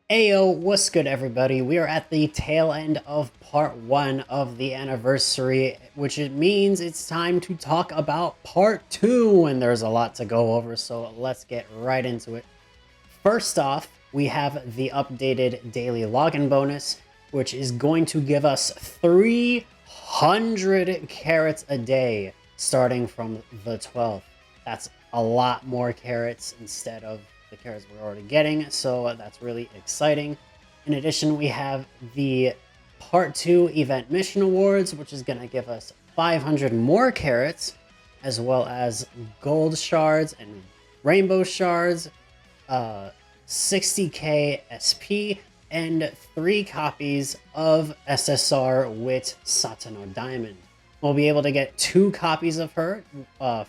Ayo, what's good, everybody? We are at the tail end of part one of the anniversary, which it means it's time to talk about part two, and there's a lot to go over, so let's get right into it. First off, we have the updated daily login bonus, which is going to give us 300 carrots a day starting from the 12th. That's a lot more carrots instead of the carrots we're already getting, so that's really exciting. In addition, we have the part 2 event mission awards, which is going to give us 500 more carrots, as well as gold shards and rainbow shards, 60k SP, and 3 copies of SSR with Satano Diamond. We'll be able to get 2 copies of her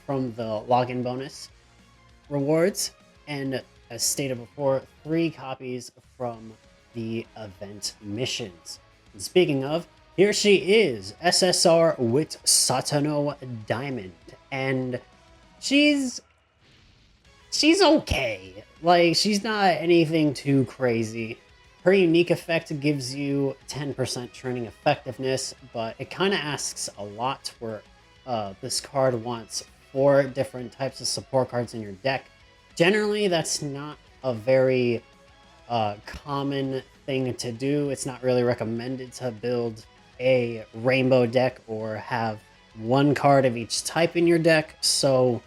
from the login bonus rewards, and as stated before, 3 copies from the event missions. And speaking of, here she is, SSR with Satano Diamond, and she's okay. Like, she's not anything too crazy. Her unique effect gives you 10% training effectiveness, but it kind of asks a lot where this card wants 4 different types of support cards in your deck. Generally, that's not a very common thing to do. It's not really recommended to build a rainbow deck or have 1 card of each type in your deck. So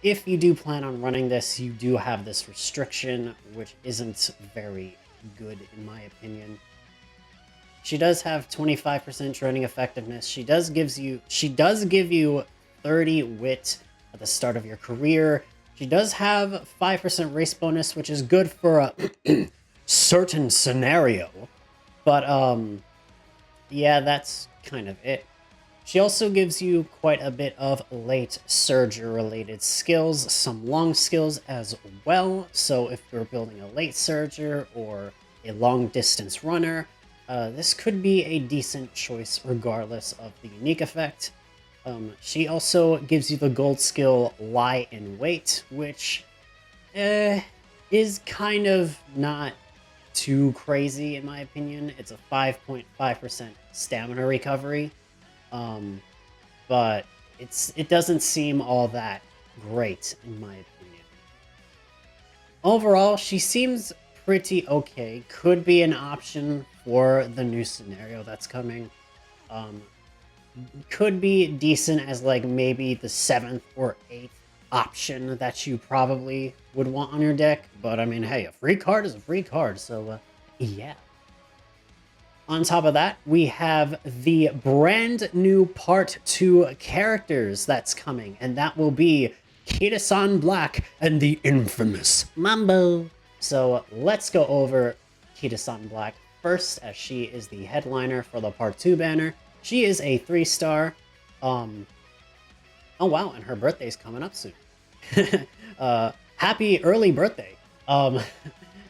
if you do plan on running this, you do have this restriction, which isn't very good in my opinion. She does have 25% training effectiveness. She does give you 30 wit at the start of your career. She does have 5% race bonus, which is good for a certain scenario. But yeah, that's kind of it. She also gives you quite a bit of late surger related skills, some long skills as well. So if you're building a late surger or a long distance runner, this could be a decent choice regardless of the unique effect. She also gives you the gold skill Lie in Wait, which is kind of not too crazy in my opinion. It's a 5.5% stamina recovery. But it doesn't seem all that great in my opinion. Overall, she seems pretty okay. Could be an option for the new scenario that's coming. Could be decent as like maybe the 7th or 8th option that you probably would want on your deck. But I mean, hey, a free card is a free card, so yeah. On top of that, we have the brand new Part 2 characters that's coming, and that will be Kida-san Black and the infamous Mambo. So let's go over Kida-san Black first, as she is the headliner for the Part 2 banner. She is a 3-star. Oh wow, and her birthday's coming up soon. Happy early birthday.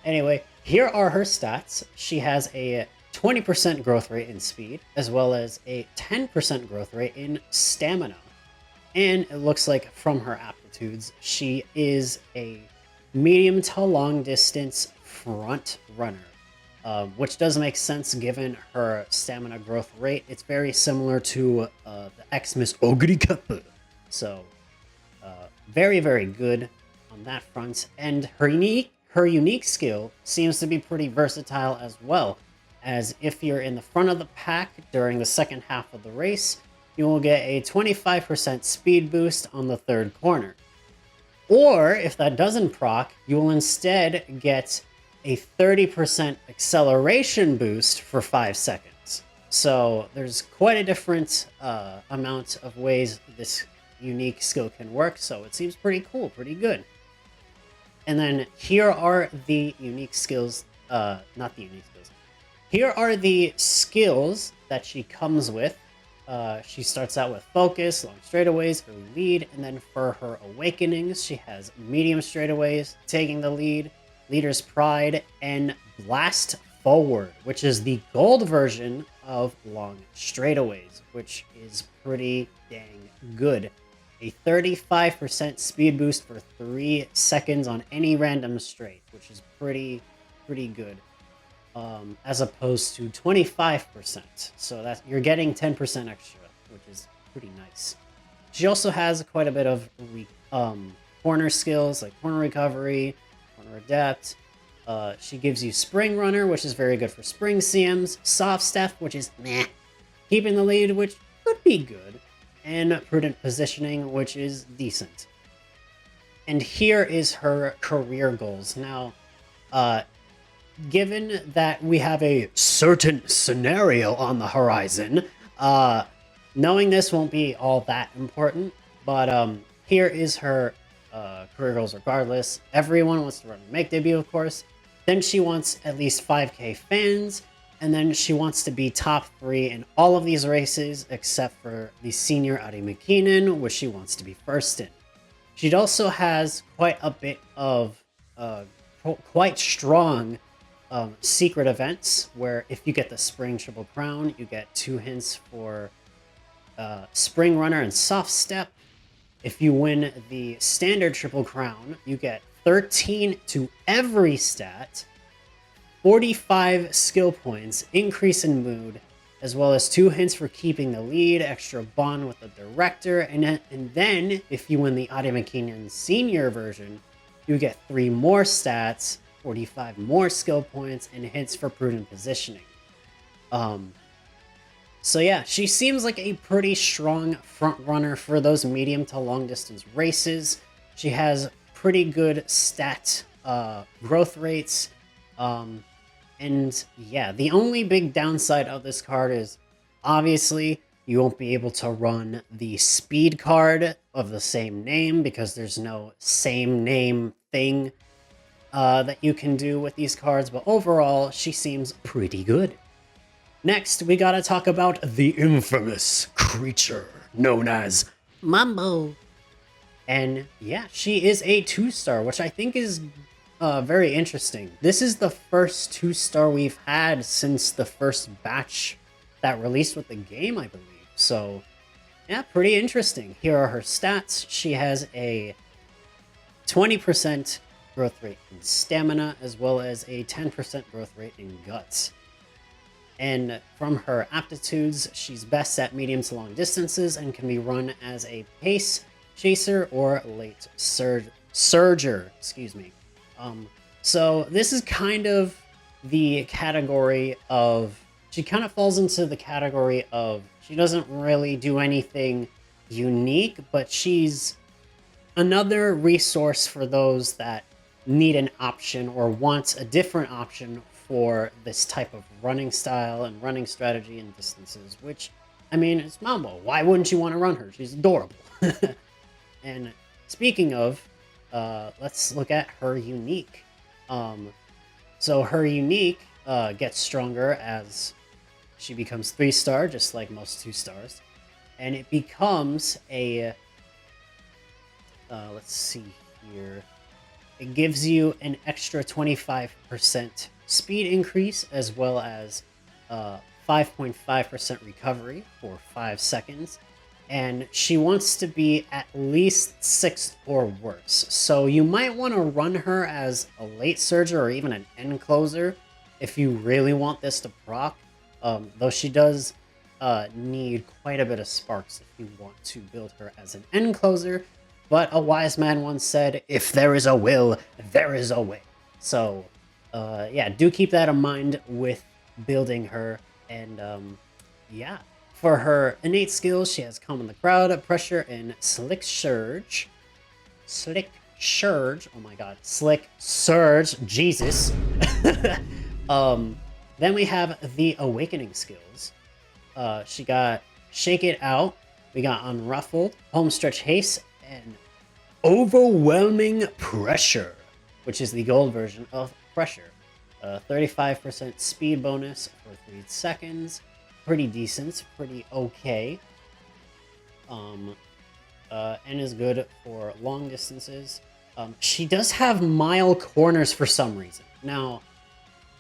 Anyway, here are her stats. She has a 20% growth rate in speed, as well as a 10% growth rate in stamina. And it looks like from her aptitudes, she is a medium to long distance front runner, which does make sense given her stamina growth rate. It's very similar to the Xmas Ogri Kappa. So, very, very good on that front. And her unique skill seems to be pretty versatile as well, as if you're in the front of the pack during the second half of the race, you will get a 25% speed boost on the 3rd corner. Or if that doesn't proc, you will instead get a 30% acceleration boost for 5 seconds. So there's quite a different amount of ways this unique skill can work, so it seems pretty cool, pretty good. And then here are the unique skills, not the unique skills. Here are the skills that she comes with. She starts out with Focus, Long Straightaways, Early Lead, and then for her Awakenings, she has Medium Straightaways, Taking the Lead, Leader's Pride, and Blast Forward, which is the gold version of Long Straightaways, which is pretty dang good. A 35% speed boost for 3 seconds on any random straight, which is pretty good. as opposed to 25%. So that you're getting 10% extra, which is pretty nice. She also has quite a bit of corner skills like corner recovery, corner adapt. She gives you Spring Runner, which is very good for spring CMs, Soft Step, which is meh, keeping the lead, which could be good, and Prudent Positioning, which is decent. And here is her career goals. Now, given that we have a certain scenario on the horizon, knowing this won't be all that important, but here is her career goals regardless. Everyone wants to run a make debut, of course. Then she wants at least 5k fans, and then she wants to be top 3 in all of these races except for the senior Ari McKinnon, which she wants to be first in. She also has quite a bit of quite strong secret events where if you get the Spring Triple Crown, you get 2 hints for Spring Runner and Soft Step. If you win the Standard Triple Crown, you get 13 to every stat, 45 skill points, increase in mood, as well as 2 hints for keeping the lead, extra bond with the director, and then if you win the Adi McKinnon Senior version, you get 3 more stats, 45 more skill points, and hints for prudent positioning. So yeah, she seems like a pretty strong front runner for those medium to long distance races. She has pretty good stat growth rates. And yeah, the only big downside of this card is obviously you won't be able to run the speed card of the same name because there's no same name thing that you can do with these cards, but overall, she seems pretty good. Next, we gotta talk about the infamous creature known as Mambo. And yeah, she is a 2-star, which I think is very interesting. This is the first 2-star we've had since the first batch that released with the game, I believe. So yeah, pretty interesting. Here are her stats. She has a 20% growth rate in stamina, as well as a 10% growth rate in guts. And from her aptitudes, she's best at medium to long distances and can be run as a pace chaser or late surger, excuse me. So this is kind of the category of, she kind of falls into the category of, she doesn't really do anything unique, but she's another resource for those that need an option or want a different option for this type of running style and running strategy and distances, which, I mean, it's Mambo. Why wouldn't you want to run her? She's adorable. And speaking of, let's look at her unique. So her unique gets stronger as she becomes 3-star, just like most 2-stars. And it becomes a, let's see here. It gives you an extra 25% speed increase, as well as 5.5% recovery for 5 seconds. And she wants to be at least 6th or worse. So you might want to run her as a late surger or even an end closer if you really want this to proc. Though she does need quite a bit of sparks if you want to build her as an end closer. But a wise man once said, if there is a will, there is a way. So, yeah, do keep that in mind with building her. And, yeah, for her innate skills, she has Calm in the Crowd, Pressure, and Slick Surge. Slick Surge. Oh my god. Slick Surge. Jesus. Then we have the Awakening skills. She got Shake It Out. We got Unruffled, Homestretch Haste, and Overwhelming Pressure, which is the gold version of Pressure. 35% speed bonus for 3 seconds. Pretty decent, pretty okay. And is good for long distances. She does have mile corners for some reason. Now,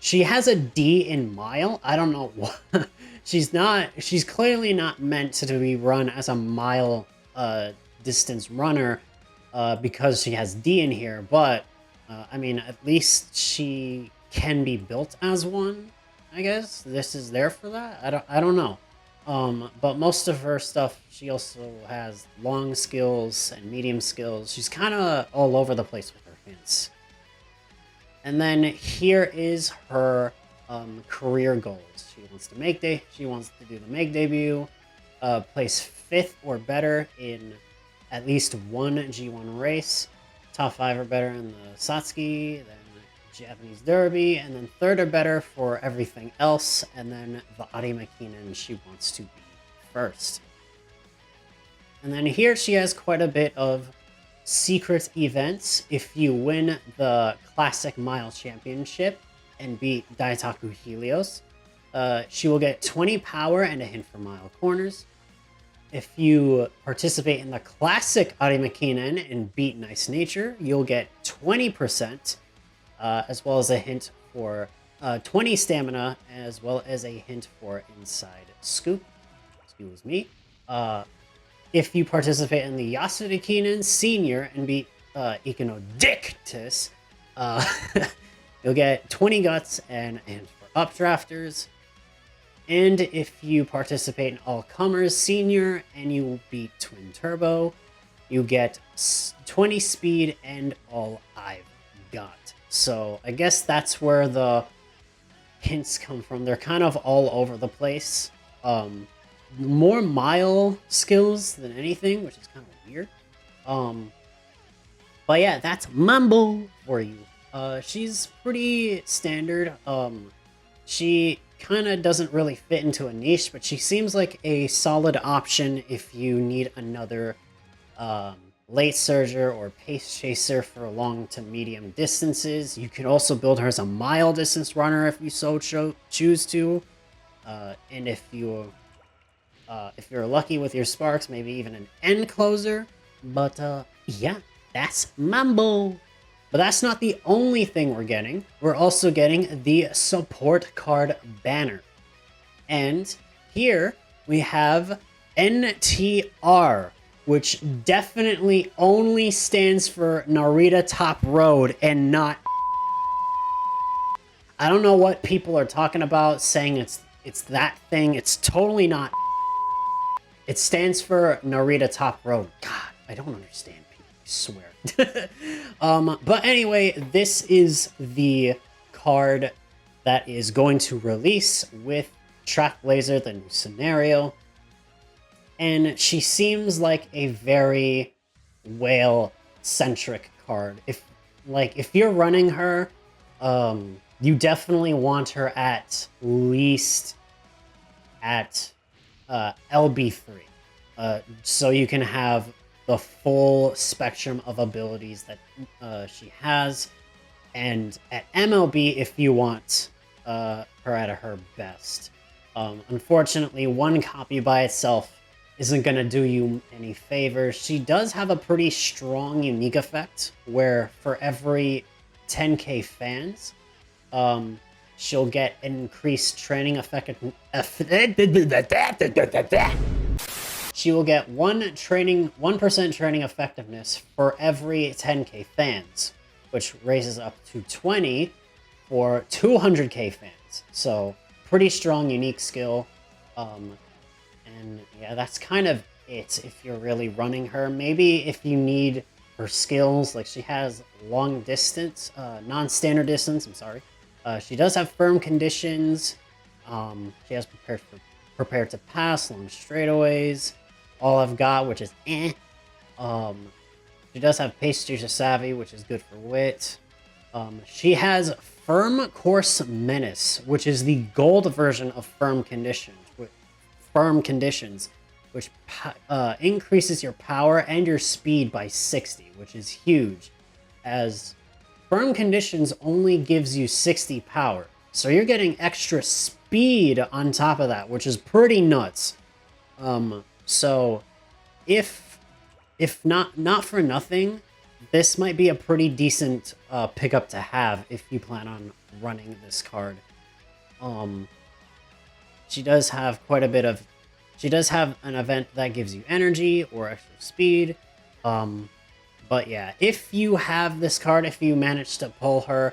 she has a D in mile. I don't know what. She's clearly not meant to be run as a mile distance runner because she has D in here, but I mean, at least she can be built as one. I guess this is there for that. I don't know. But most of her stuff, she also has long skills and medium skills. She's kind of all over the place with her hints. And then here is her career goals. She wants to make She wants to do the make debut, place 5th or better in at least one G1 race, top 5 or better in the Satsuki, then Japanese Derby, and then 3rd or better for everything else, and then the Arimakinen she wants to be 1st. And then here she has quite a bit of secret events. If you win the Classic Mile Championship and beat Daitaku Helios, she will get 20 power and a hint for mile corners. If you participate in the Classic Arimakinen and beat Nice Nature, you'll get 20%, as well as a hint for 20 stamina, as well as a hint for Inside Scoop. Excuse me. If you participate in the Yasudikinen Senior and beat Iconodictus, you'll get 20 guts and a hint for updrafters. And if you participate in All Comers Senior and you beat Twin Turbo, you get 20 speed and all I've got. So I guess that's where the hints come from. They're kind of all over the place. More mile skills than anything, which is kind of weird. But yeah, that's Mambo for you. She's pretty standard. She kind of doesn't really fit into a niche, but she seems like a solid option if you need another late surger or pace chaser for long to medium distances. You can also build her as a mile distance runner if you so choose to. And if you're lucky with your sparks, maybe even an end closer. But yeah, that's Mambo. But that's not the only thing we're getting. We're also getting the support card banner. And here we have NTR, which definitely only stands for Narita Top Road and not... I don't know what people are talking about saying it's that thing. It's totally not. It stands for Narita Top Road. God, I don't understand people, I swear. But anyway, this is the card that is going to release with Track Blazer, the new scenario. And she seems like a very whale-centric card. If you're running her, you definitely want her at least at LB3. So you can have the full spectrum of abilities that she has. And at MLB, if you want her at her best. Unfortunately, one copy by itself isn't going to do you any favors. She does have a pretty strong unique effect where for every 10k fans, she'll get increased training effectiveness. She will get 1% training effectiveness for every 10k fans, which raises up to 20 for 200k fans. So pretty strong unique skill. And yeah, that's kind of it if you're really running her. Maybe if you need her skills, like she has long distance, non-standard distance, I'm sorry. She does have firm conditions. She has prepared to pass, long straightaways. All I've got, which is eh. She does have pace chaser savvy, which is good for wit. She has firm course menace, which is the gold version of firm conditions. Which increases your power and your speed by 60, which is huge, as firm conditions only gives you 60 power. So you're getting extra speed on top of that, which is pretty nuts. So if not for nothing, this might be a pretty decent pickup to have if you plan on running this card. She does have she does have an event that gives you energy or extra speed. But yeah, if you have this card, if you manage to pull her,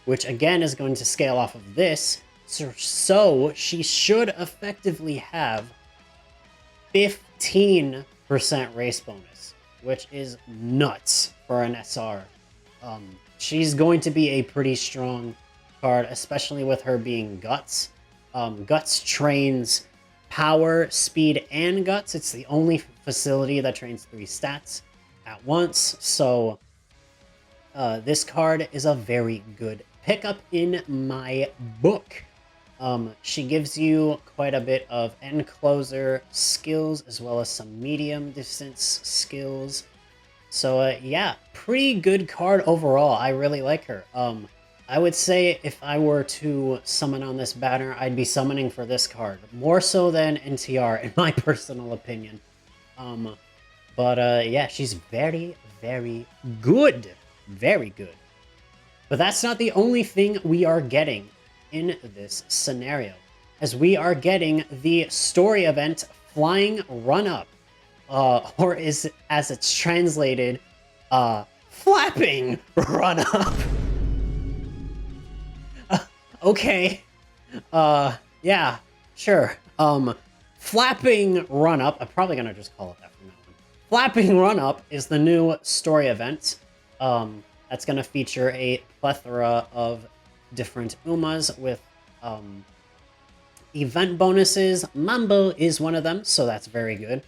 which again is going to scale off of this. So she should effectively have 15% race bonus, which is nuts for an SR. She's going to be a pretty strong card, especially with her being Guts. Guts trains power, speed, and Guts. It's the only facility that trains 3 stats at once, so this card is a very good pickup in my book. She gives you quite a bit of end closer skills as well as some medium distance skills. So yeah, pretty good card overall. I really like her. I would say if I were to summon on this banner, I'd be summoning for this card. More so than NTR, in my personal opinion. But yeah, she's very, very good. Very good. But that's not the only thing we are getting in this scenario, as we are getting the story event Flying Run Up, or is as it's translated, Flapping Run Up. Okay, yeah, sure. Flapping Run Up. I'm probably gonna just call it that from now on. Flapping Run Up is the new story event. That's gonna feature a plethora of different Umas with event bonuses. Mambo is one of them, so that's very good.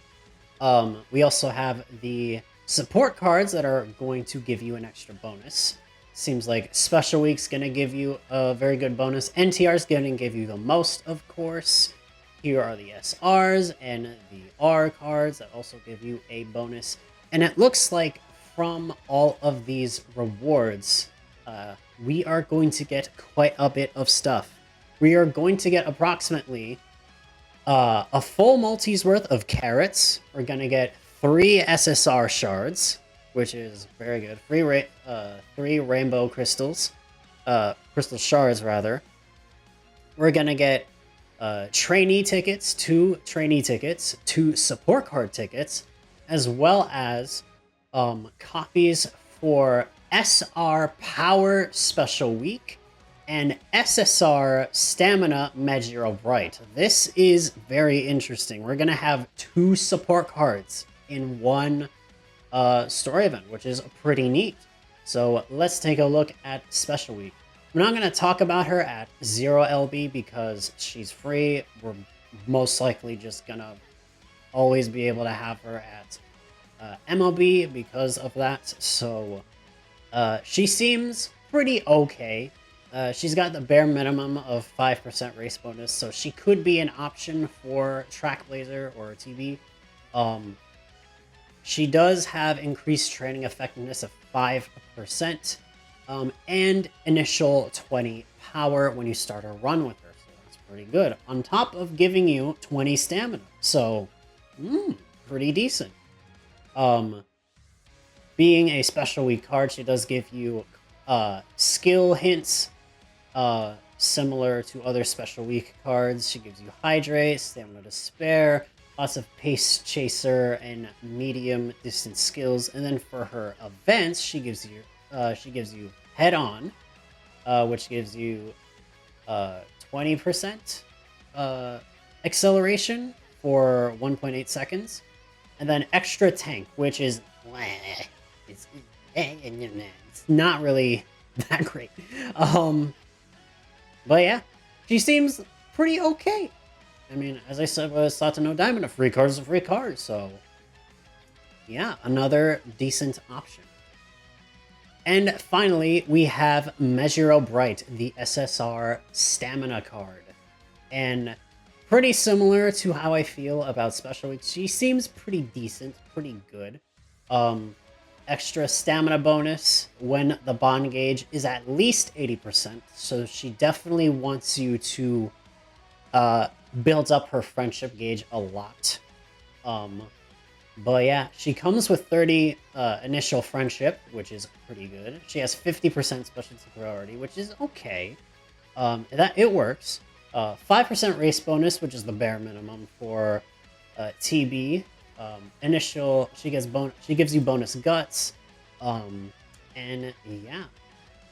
We also have the support cards that are going to give you an extra bonus. Seems like Special Week's gonna give you a very good bonus. NTR's gonna give you the most, of course. Here are the SRs and the R cards that also give you a bonus. And it looks like from all of these rewards, we are going to get quite a bit of stuff. We are going to get approximately a full multi's worth of carrots. We're going to get 3 SSR shards, which is very good. 3 rainbow crystals. Crystal shards, rather. We're going to get trainee tickets, 2 trainee tickets, 2 support card tickets, as well as copies for SR Power Special Week and SSR Stamina Magiro Bright. This is very interesting. We're going to have 2 support cards in one story event, which is pretty neat. So let's take a look at Special Week. I'm not going to talk about her at 0 LB because she's free. We're most likely just going to always be able to have her at MLB because of that. So she seems pretty okay. She's got the bare minimum of 5% race bonus, so she could be an option for Track Blazer or TB. She does have increased training effectiveness of 5%, and initial 20 power when you start a run with her, so that's pretty good. On top of giving you 20 stamina, so pretty decent. Being a Special Week card, she does give you skill hints, similar to other Special Week cards. She gives you Hydrate, Stamina to Spare, lots of Pace Chaser and medium distance skills. And then for her events, she gives you Head On, which gives you 20% acceleration for 1.8 seconds, and then Extra Tank, which is it's not really that great. But yeah, she seems pretty okay. I mean, as I said, with Sata no Diamond, a free card is a free card, so yeah, another decent option. And finally, we have Magiro Bright, the SSR Stamina card. And pretty similar to how I feel about Special Week, she seems pretty decent, pretty good. Extra stamina bonus when the bond gauge is at least 80%, so she definitely wants you to build up her friendship gauge a lot. But yeah, she comes with 30 initial friendship, which is pretty good. She has 50% specialty priority, which is okay. That it works. 5% race bonus, which is the bare minimum for TB. Initial, she gives you bonus guts. And yeah,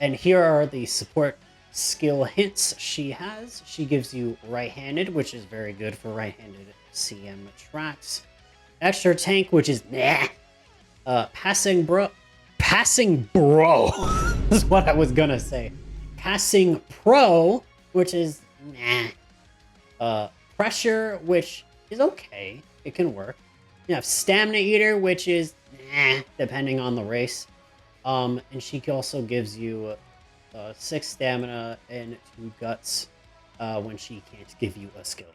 And here are the support skill hints she has. She gives you right-handed, which is very good for right-handed CM tracks. Extra tank, which is nah. Passing bro is what I was gonna say. Passing pro, which is nah. Pressure, which is okay. It can work. You have Stamina Eater, which is nah, depending on the race. And she also gives you 6 stamina and 2 guts when she can't give you a skill.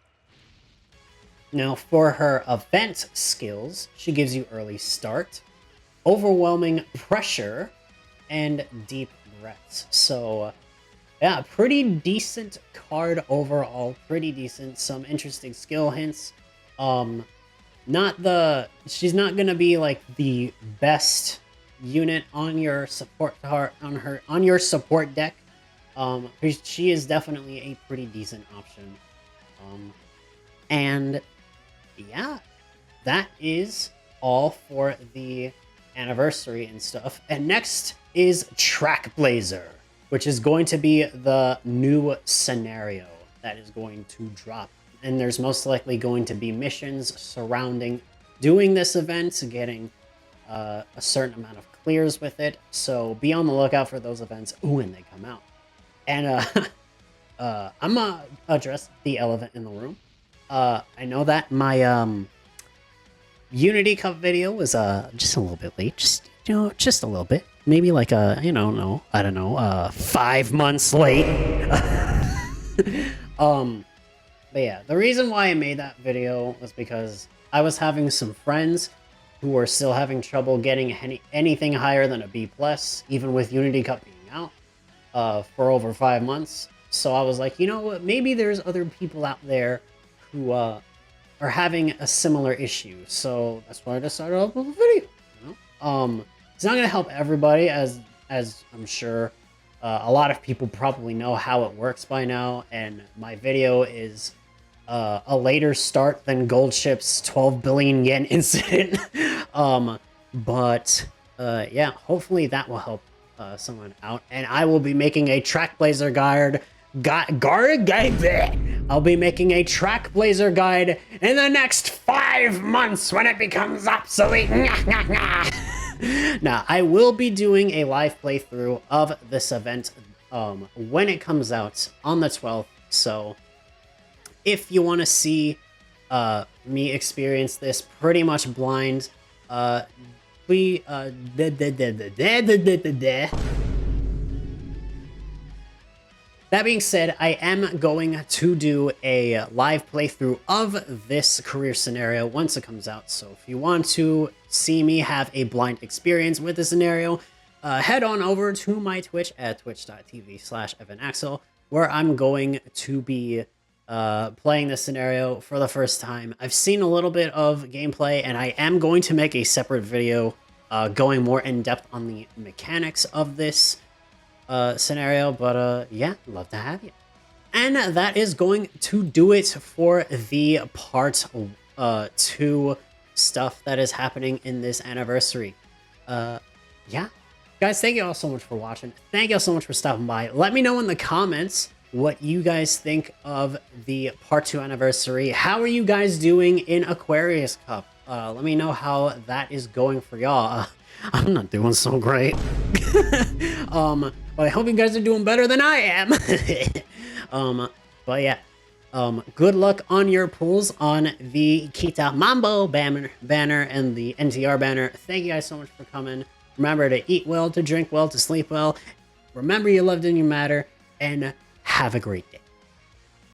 Now, for her event skills, she gives you early start, overwhelming pressure, and deep breaths. So, yeah, pretty decent card overall. Pretty decent. Some interesting skill hints. She's not gonna be like the best unit on your support card on your support deck. She is definitely a pretty decent option. And yeah, that is all for the anniversary and stuff. And next is Trackblazer, which is going to be the new scenario that is going to drop. And there's most likely going to be missions surrounding doing this event, getting a certain amount of clears with it. So be on the lookout for those events when they come out. And I'm gonna address the elephant in the room. I know that my Unity Cup video was just a little bit late, just a little bit, maybe like 5 months late. But yeah, the reason why I made that video was because I was having some friends who were still having trouble getting anything higher than a B+, even with Unity Cup being out for over 5 months. So I was like, you know what, maybe there's other people out there who are having a similar issue. So that's why I decided to upload a video. It's not gonna help everybody, as I'm sure a lot of people probably know how it works by now, and my video is a later start than Goldship's 12 billion yen incident. Yeah, hopefully that will help someone out. And I will be making a Trackblazer guide. I'll be making a Trackblazer guide in the next 5 months when it becomes obsolete. Now, I will be doing a live playthrough of this event when it comes out on the 12th. So if you want to see me experience this pretty much blind, that being said, I am going to do a live playthrough of this career scenario once it comes out. So if you want to see me have a blind experience with the scenario, head on over to my Twitch at twitch.tv/EvanAxel, where I'm going to be playing this scenario for the first time. I've seen a little bit of gameplay, and I am going to make a separate video going more in depth on the mechanics of this scenario, but yeah, love to have you. And that is going to do it for the part 2 stuff that is happening in this anniversary. Yeah, guys, thank you all so much for watching. Thank you all so much for stopping by. Let me know in the comments what you guys think of the part 2 anniversary. How are you guys doing in Aquarius Cup? Let me know how that is going for y'all. I'm not doing so great. But I hope you guys are doing better than I am. But yeah, good luck on your pulls on the Kita Mambo banner and the NTR banner. Thank you guys so much for coming. Remember to eat well, to drink well, to sleep well. Remember you loved and you matter, and have a great day.